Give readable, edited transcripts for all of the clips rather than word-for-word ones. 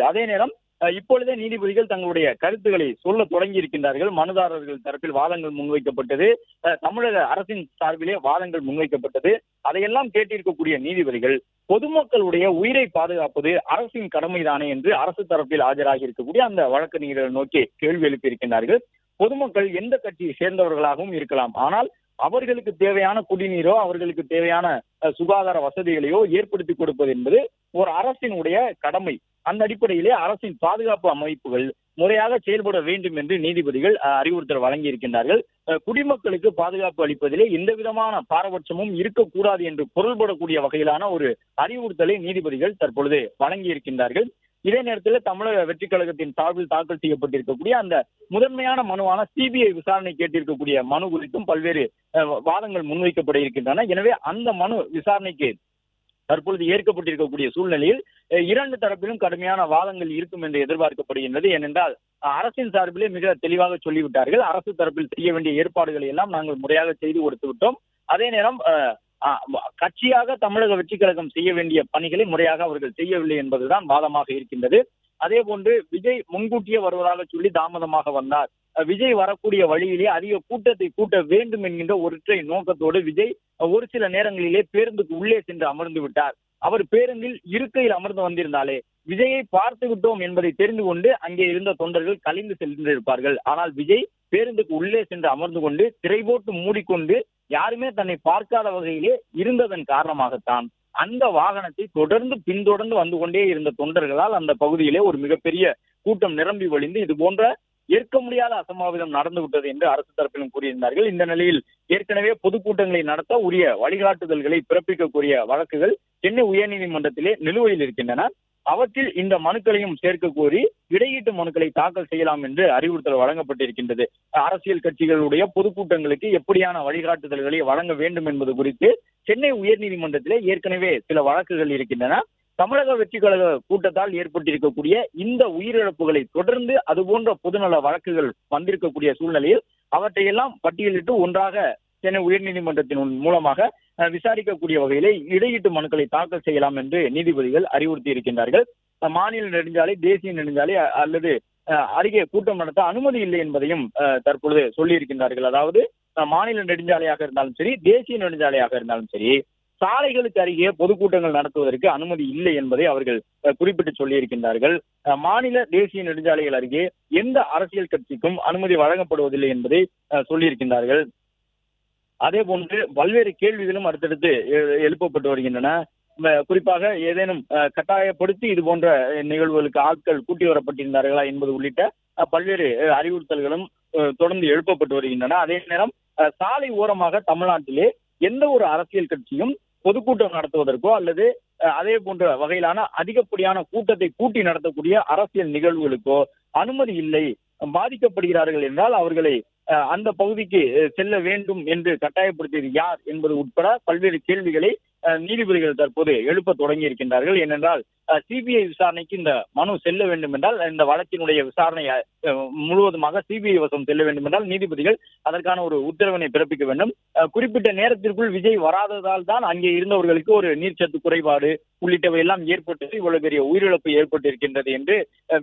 அதே நேரம் இப்பொழுதே நீதிபதிகள் தங்களுடைய கருத்துக்களை சொல்ல தொடங்கி இருக்கின்றார்கள். மனுதாரர்கள் தரப்பில் வாதங்கள் முன்வைக்கப்பட்டது, தமிழக அரசின் சார்பிலே வாதங்கள் முன்வைக்கப்பட்டது. அதையெல்லாம் கேட்டிருக்கக்கூடிய நீதிபதிகள் பொதுமக்களுடைய உயிரை பாதுகாப்பது அரசின் கடமைதானே என்று அரசு தரப்பில் ஆஜராகி இருக்கக்கூடிய அந்த வழக்கறிஞர்களை நோக்கி கேள்வி எழுப்பியிருக்கின்றார்கள். பொதுமக்கள் எந்த கட்சியை சேர்ந்தவர்களாகவும் இருக்கலாம், ஆனால் அவர்களுக்கு தேவையான குடிநீரோ அவர்களுக்கு தேவையான சுகாதார வசதிகளையோ ஏற்படுத்தி கொடுப்பது என்பது ஒரு அரசினுடைய கடமை. அந்த அடிப்படையிலே அரசின் பாதுகாப்பு அமைப்புகள் முறையாக செயல்பட வேண்டும் என்று நீதிபதிகள் அறிவுறுத்தல் வழங்கி இருக்கின்றார்கள். குடிமக்களுக்கு பாதுகாப்பு அளிப்பதிலே எந்த விதமான பாரபட்சமும் இருக்கக்கூடாது என்று பொருள்படக்கூடிய வகையிலான ஒரு அறிவுறுத்தலை நீதிபதிகள் தற்பொழுது வழங்கி இருக்கின்றார்கள். இதே நேரத்தில் தமிழக வெற்றிக் கழகத்தின் சார்பில் தாக்கல் செய்யப்பட்டிருக்கக்கூடிய அந்த முதன்மையான மனுவான சிபிஐ விசாரணை கேட்டிருக்கக்கூடிய மனு குறித்தும் பல்வேறு வாதங்கள் முன்வைக்கப்பட இருக்கின்றன. எனவே அந்த மனு விசாரணைக்கு தற்பொழுது ஏற்கப்பட்டிருக்கக்கூடிய சூழ்நிலையில் இரண்டு தரப்பிலும் கடுமையான வாதங்கள் இருக்கும் என்று எதிர்பார்க்கப்படுகின்றது. ஏனென்றால் அரசின் சார்பிலே மிக தெளிவாக சொல்லிவிட்டார்கள், அரசு தரப்பில் செய்ய வேண்டிய ஏற்பாடுகளை எல்லாம் நாங்கள் முறையாக செய்து கொடுத்து விட்டோம். அதே நேரம் கட்சியாக தமிழக வெற்றிக் கழகம் செய்ய வேண்டிய பணிகளை முறையாக அவர்கள் செய்யவில்லை என்பதுதான் வாதமாக இருக்கின்றது. அதே போன்று விஜய் முன்கூட்டியே வருவதாக சொல்லி தாமதமாக வந்தார், விஜய் வரக்கூடிய வழியிலே அதிக கூட்டத்தை கூட்ட வேண்டும் என்கின்ற ஒற்றை நோக்கத்தோடு விஜய் ஒரு சில நேரங்களிலே பேருந்துக்கு உள்ளே சென்று அமர்ந்து விட்டார். அவர் பேருந்தில் இருக்கையில் அமர்ந்து வந்திருந்தாலே விஜயை பார்த்து விட்டோம் என்பதை தெரிந்து கொண்டு அங்கே இருந்த தொண்டர்கள் கலைந்து சென்றிருப்பார்கள். ஆனால் விஜய் பேருந்துக்கு உள்ளே சென்று அமர்ந்து கொண்டு திரை போட்டு மூடிக்கொண்டு யாருமே தன்னை பார்க்காத வகையிலே இருந்ததன் காரணமாகத்தான் அந்த வாகனத்தை தொடர்ந்து பின்தொடர்ந்து வந்து கொண்டே இருந்த தொண்டர்களால் அந்த பகுதியிலே ஒரு மிகப்பெரிய கூட்டம் நிரம்பி வழிந்து இது போன்ற ஏற்க முடியாத அசம்பாவிதம் நடந்து விட்டது என்று அரசு தரப்பிலும் கூறியிருந்தார்கள். இந்த நிலையில் ஏற்கனவே பொதுக்கூட்டங்களை நடத்த உரிய வழிகாட்டுதல்களை பிறப்பிக்கக்கூடிய வழக்குகள் சென்னை உயர்நீதிமன்றத்திலே நிலுவையில் இருக்கின்றன. அவற்றில் இந்த மனுக்களையும் சேர்க்க கோரி இடையீட்டு மனுக்களை தாக்கல் செய்யலாம் என்று அறிவுறுத்தல் வழங்கப்பட்டிருக்கின்றது. அரசியல் கட்சிகளுடைய பொதுக்கூட்டங்களுக்கு எப்படியான வழிகாட்டுதல்களை வழங்க வேண்டும் என்பது குறித்து சென்னை உயர்நீதிமன்றத்திலே ஏற்கனவே சில வழக்குகள் இருக்கின்றன. தமிழக வெற்றி கழக கூட்டத்தால் ஏற்பட்டிருக்கக்கூடிய இந்த உயிரிழப்புகளை தொடர்ந்து அதுபோன்ற பொதுநல வழக்குகள் வந்திருக்கக்கூடிய சூழ்நிலையில் அவற்றையெல்லாம் பட்டியலிட்டு ஒன்றாக சென்னை உயர்நீதிமன்றத்தின் மூலமாக விசாரிக்கக்கூடிய வகையிலே இடையீட்டு மனுக்களை தாக்கல் செய்யலாம் என்று நீதிபதிகள் அறிவுறுத்தி இருக்கின்றார்கள். மாநில நெடுஞ்சாலை, தேசிய நெடுஞ்சாலை அல்லது அருகே கூட்டம் நடத்த அனுமதி இல்லை என்பதையும் தற்பொழுது சொல்லி இருக்கின்றார்கள். அதாவது மாநில நெடுஞ்சாலையாக இருந்தாலும் சரி, தேசிய நெடுஞ்சாலையாக இருந்தாலும் சரி, சாலைகளுக்கு அருகே பொதுக்கூட்டங்கள் நடத்துவதற்கு அனுமதி இல்லை என்பதை அவர்கள் குறிப்பிட்டு சொல்லி இருக்கின்றார்கள். மாநில தேசிய நெடுஞ்சாலைகள் அருகே எந்த அரசியல் கட்சிக்கும் அனுமதி வழங்கப்படுவதில்லை என்பதை சொல்லியிருக்கின்றார்கள். அதே போன்று பல்வேறு கேள்விகளும் அடுத்தடுத்து எழுப்பப்பட்டு வருகின்றன. குறிப்பாக ஏதேனும் கட்டாயப்படுத்தி இது போன்ற நிகழ்வுகளுக்கு ஆட்கள் கூட்டி வரப்பட்டிருந்தார்களா என்பது உள்ளிட்ட பல்வேறு அறிவுறுத்தல்களும் தொடர்ந்து எழுப்பப்பட்டு வருகின்றன. அதே நேரம் சாலை ஓரமாக தமிழ்நாட்டிலே எந்த ஒரு அரசியல் கட்சியும் பொதுக்கூட்டம் நடத்துவதற்கோ அல்லது அதே போன்ற வகையிலான அதிகப்படியான கூட்டத்தை கூட்டி நடத்தக்கூடிய அரசியல் நிகழ்வுகளுக்கோ அனுமதி இல்லை. பாதிக்கப்படுகிறார்கள் என்றால் அவர்களை அந்த பகுதிக்கு செல்ல வேண்டும் என்று கட்டாயப்படுத்தியது யார் என்பது உட்பட பல்வேறு கேள்விகளை நீதிபதிகள் தற்போது எழுப்ப தொடங்கி இருக்கின்றார்கள். ஏனென்றால் சிபிஐ விசாரணைக்கு இந்த மனு செல்ல வேண்டும் என்றால், இந்த வழக்கினுடைய விசாரணை முழுவதுமாக சிபிஐ வசம் செல்ல வேண்டும் என்றால் நீதிபதிகள் அதற்கான ஒரு உத்தரவினை பிறப்பிக்க வேண்டும். குறிப்பிட்ட நேரத்திற்குள் விஜய் வராததால் தான் அங்கே இருந்தவர்களுக்கு ஒரு நீர்ச்சத்து குறைபாடு உள்ளிட்டவை எல்லாம் ஏற்பட்டது, இவ்வளவு பெரிய உயிரிழப்பு ஏற்பட்டிருக்கின்றது என்று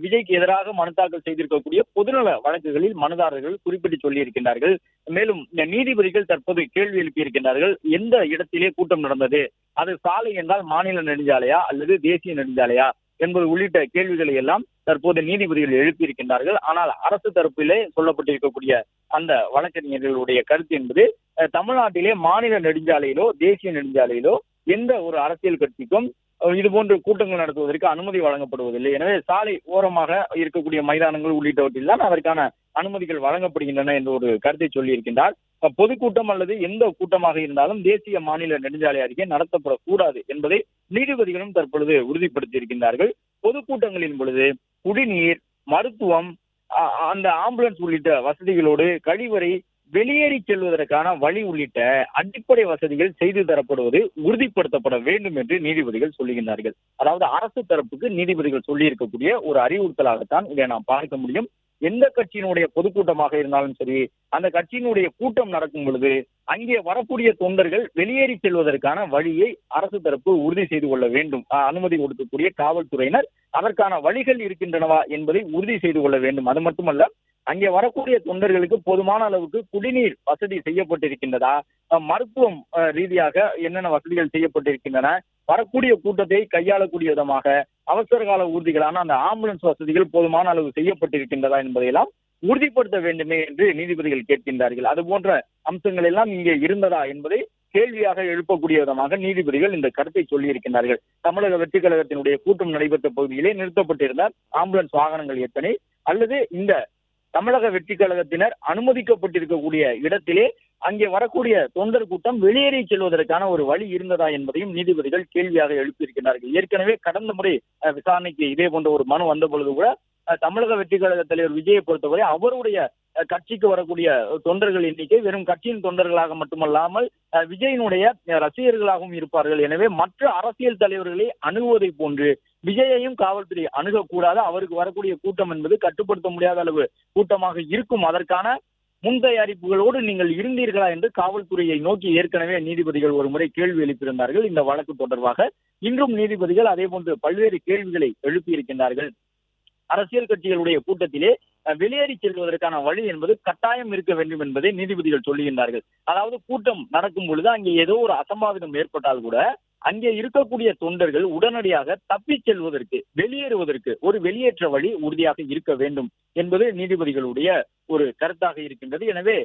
விஜய்க்கு எதிராக மனு தாக்கல் செய்திருக்கக்கூடிய பொதுநல வழக்குகளில் மனுதாரர்கள் குறிப்பிட்டு சொல்லி இருக்கின்றார்கள். மேலும் நீதிபதிகள் தற்போது கேள்வி எழுப்பியிருக்கின்றார்கள், எந்த இடத்திலே கூட்டம் நடந்தது, அது சாலை என்றால் மாநில நெடுஞ்சாலையா அல்லது தேசிய நெடுஞ்சாலையா என்பது உள்ளிட்ட கேள்விகளை எல்லாம் தற்போது நீதிபதிகள் எழுப்பியிருக்கின்றார்கள். ஆனால் அரசு தரப்பிலே சொல்லப்பட்டிருக்கக்கூடிய அந்த வழக்கறிஞர்களுடைய கருத்து என்பது தமிழ்நாட்டிலே மாநில நெடுஞ்சாலையிலோ தேசிய நெடுஞ்சாலையிலோ எந்த ஒரு அரசியல் கட்சிக்கும் இது போன்ற கூட்டங்கள் நடத்துவதற்கு அனுமதி வழங்கப்படுவதில்லை. எனவே சாலை ஓரமாக இருக்கக்கூடிய மைதானங்கள் உள்ளிட்டவற்றில் தான் அதற்கான அனுமதிகள் வழங்கப்படுகின்றன என்ற ஒரு கருத்தை சொல்லியிருக்கின்றார். பொதுக்கூட்டம் அல்லது எந்த கூட்டமாக இருந்தாலும் தேசிய மாநில நெடுஞ்சாலை அருகே நடத்தப்படக்கூடாது என்பதை நீதிபதிகளும் தற்பொழுது உறுதிப்படுத்தி இருக்கின்றார்கள். பொதுக்கூட்டங்களின் பொழுது குடிநீர், மருத்துவம், அந்த ஆம்புலன்ஸ் உள்ளிட்ட வசதிகளோடு கழிவறை, வெளியேறி செல்வதற்கான வழி உள்ளிட்ட அடிப்படை வசதிகள் செய்து தரப்படுவது உறுதிப்படுத்தப்பட வேண்டும் என்று நீதிபதிகள் சொல்லுகின்றார்கள். அதாவது அரசு தரப்புக்கு நீதிபதிகள் சொல்லி இருக்கக்கூடிய ஒரு அறிவுறுத்தலாகத்தான் இதை நாம் பார்க்க முடியும். எந்த கட்சியினுடைய பொதுக்கூட்டமாக இருந்தாலும் சரி, அந்த கட்சியினுடைய கூட்டம் நடக்கும் பொழுது அங்கே வரக்கூடிய தொண்டர்கள் வெளியேறி செல்வதற்கான வழியை அரசு தரப்பு உறுதி செய்து கொள்ள வேண்டும். அனுமதி கொடுக்கக்கூடிய காவல்துறையினர் அதற்கான வழிகள் இருக்கின்றனவா என்பதை உறுதி செய்து கொள்ள வேண்டும். அது மட்டுமல்ல, அங்கே வரக்கூடிய தொண்டர்களுக்கு போதுமான அளவுக்கு குடிநீர் வசதி செய்யப்பட்டிருக்கின்றதா, மருத்துவம் ரீதியாக என்னென்ன வசதிகள் செய்யப்பட்டிருக்கின்றன, வரக்கூடிய கூட்டத்தை கையாளக்கூடிய விதமாக அவசர கால ஊர்திகளான அந்த ஆம்புலன்ஸ் வசதிகள் போதுமான அளவு செய்யப்பட்டிருக்கின்றதா என்பதையெல்லாம் உறுதிப்படுத்த வேண்டுமே என்று நீதிபதிகள் கேட்கின்றார்கள். அது போன்ற அம்சங்கள் எல்லாம் இங்கே இருந்ததா என்பதை கேள்வியாக எழுப்பக்கூடிய விதமாக நீதிபதிகள் இந்த கருத்தை சொல்லியிருக்கின்றார்கள். தமிழக வெற்றி கழகத்தினுடைய கூட்டம் நடைபெற்ற பகுதியிலே நிறுத்தப்பட்டிருந்த ஆம்புலன்ஸ் வாகனங்கள் எத்தனை, அல்லது இந்த தமிழக வெற்றி கழகத்தினர் அனுமதிக்கப்பட்டிருக்கக்கூடிய இடத்திலே அங்கே வரக்கூடிய தொண்டர் கூட்டம் வெளியேறி செல்வதற்கான ஒரு வழி இருந்ததா என்பதையும் நீதிபதிகள் கேள்வியாக எழுப்பியிருக்கிறார்கள். ஏற்கனவே கடந்த முறை விசாரணைக்கு இதே போன்ற ஒரு மனு வந்த பொழுது கூட தமிழக வெற்றி கழக தலைவர் விஜயை பொறுத்தவரை அவருடைய கட்சிக்கு வரக்கூடிய தொண்டர்கள் எண்ணிக்கை வெறும் கட்சியின் தொண்டர்களாக மட்டுமல்லாமல் விஜயினுடைய ரசிகர்களாகவும் இருப்பார்கள். எனவே மற்ற அரசியல் தலைவர்களை அணுகுவதை போன்று விஜயையும் காவல்துறை அணுகக்கூடாது. அவருக்கு வரக்கூடிய கூட்டம் என்பது கட்டுப்படுத்த முடியாத அளவு கூட்டமாக இருக்கும். அதற்கான முன் தயாரிப்புகளோடு நீங்கள் இருந்தீர்களா என்று காவல்துறையை நோக்கி ஏற்கனவே நீதிபதிகள் ஒரு முறை கேள்வி எழுப்பியிருந்தார்கள். இந்த வழக்கு தொடர்பாக இன்றும் நீதிபதிகள் அதே போன்று பல்வேறு கேள்விகளை எழுப்பியிருக்கின்றார்கள். அரசியல் கட்சிகளுடைய கூட்டத்திலே வெளியேறி செல்வதற்கான வழி என்பது கட்டாயம் இருக்க வேண்டும் என்பதை நீதிபதிகள் சொல்லுகின்றார்கள். அதாவது கூட்டம் நடக்கும் பொழுது அங்கே ஏதோ ஒரு அசம்பாவிதம் ஏற்பட்டால் கூட அங்கே இருக்கக்கூடிய தொண்டர்கள் உடனடியாக தப்பிச் செல்வதற்கு, வெளியேறுவதற்கு ஒரு வெளியேற்ற வழி உறுதியாக இருக்க வேண்டும் என்பது நீதிபதிகளுடைய ஒரு கருத்தாக இருக்கின்றது. எனவே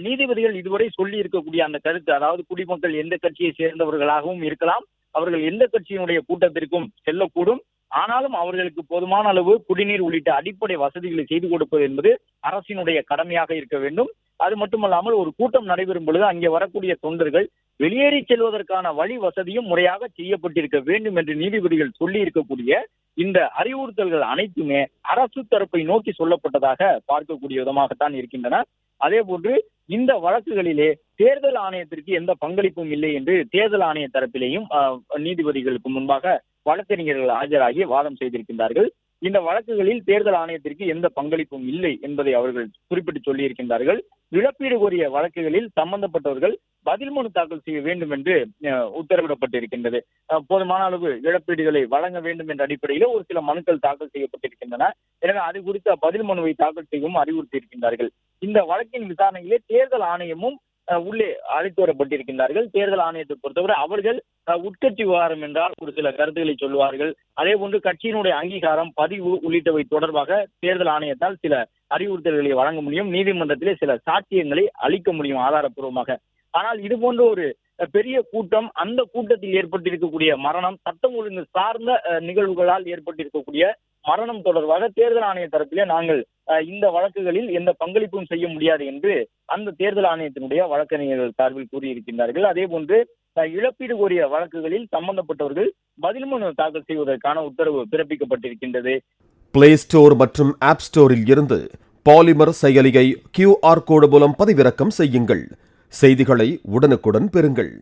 நீதிபதிகள் இதுவரை சொல்லி இருக்கக்கூடிய அந்த கருத்து, அதாவது குடிமக்கள் எந்த கட்சியை சேர்ந்தவர்களாகவும் இருக்கலாம், அவர்கள் எந்த கட்சியினுடைய கூட்டத்திற்கும் செல்லக்கூடும், ஆனாலும் அவர்களுக்கு போதுமான அளவு குடிநீர் உள்ளிட்ட அடிப்படை வசதிகளை செய்து கொடுப்பது என்பது அரசினுடைய கடமையாக இருக்க வேண்டும். அது மட்டுமல்லாமல் ஒரு கூட்டம் நடைபெறும் பொழுது அங்கே வரக்கூடிய தொண்டர்கள் வெளியேறி செல்வதற்கான வழி வசதியும் முறையாக செய்யப்பட்டிருக்க வேண்டும் என்று நீதிபதிகள் சொல்லி இருக்கக்கூடிய இந்த அறிவுறுத்தல்கள் அனைத்துமே அரசு தரப்பை நோக்கி சொல்லப்பட்டதாக பார்க்கக்கூடிய விதமாகத்தான் இருக்கின்றன. அதே போன்று இந்த வழக்குகளிலே தேர்தல் ஆணையத்திற்கு எந்த பங்களிப்பும் இல்லை என்று தேர்தல் ஆணைய தரப்பிலேயும் நீதிபதிகளுக்கு முன்பாக வழக்கறிஞர்கள் ஆஜராகி வாதம் செய்திருக்கின்றார்கள். இந்த வழக்குகளில் தேர்தல் ஆணையத்திற்கு எந்த பங்களிப்பும் இல்லை என்பதை அவர்கள் குறிப்பிட்டு சொல்லியிருக்கின்றார்கள். இழப்பீடு கோரிய வழக்குகளில் சம்பந்தப்பட்டவர்கள் பதில் மனு தாக்கல் செய்ய வேண்டும் என்று உத்தரவிடப்பட்டிருக்கின்றது. போதுமான அளவு இழப்பீடுகளை வழங்க வேண்டும் என்ற அடிப்படையில் ஒரு சில மனுக்கள் தாக்கல் செய்யப்பட்டிருக்கின்றன. எனவே அது குறித்த பதில் மனுவை தாக்கல் செய்யவும் அறிவுறுத்தியிருக்கின்றார்கள். இந்த வழக்கின் விசாரணையிலே தேர்தல் ஆணையமும் உள்ளே அழைத்து வரப்பட்டிருக்கின்றார்கள். தேர்தல் ஆணையத்தை பொறுத்தவரை அவர்கள் உட்கட்சி விவகாரம் என்றால் ஒரு சில கருத்துக்களை சொல்லுவார்கள். அதே போன்று கட்சியினுடைய அங்கீகாரம், பதிவு உள்ளிட்டவை தொடர்பாக தேர்தல் ஆணையத்தால் சில அறிவுறுத்தல்களை வழங்க முடியும், நீதிமன்றத்திலே சில சாட்சியங்களை அளிக்க முடியும் ஆதாரப்பூர்வமாக. ஆனால் இது போன்ற ஒரு பெரிய கூட்டம், அந்த கூட்டத்தில் ஏற்பட்டிருக்கக்கூடிய மரணம், சட்டம் ஒழுங்கு சார்ந்த நிகழ்வுகளால் ஏற்பட்டிருக்கக்கூடிய மரணம் தொடர்பாக தேர்தல் ஆணைய தரப்பிலே நாங்கள் இந்த வழக்குகளில் எந்த பங்களிப்பும் செய்ய முடியாது என்று அந்த தேர்தல் ஆணையத்தினுடைய வழக்கறிஞர்கள் சார்பில் கூறியிருக்கின்றார்கள். அதே போன்று இழப்பீடு கோரிய வழக்குகளில் சம்பந்தப்பட்டவர்கள் பதில் மனு தாக்கல் செய்வதற்கான உத்தரவு பிறப்பிக்கப்பட்டிருக்கின்றது. பிளே ஸ்டோர் மற்றும் ஆப் ஸ்டோரில் இருந்து பாலிமர் செயலியை QR கோடு மூலம் பதிவிறக்கம் செய்யுங்கள். செய்திகளை உடனுக்குடன் பெறுங்கள்.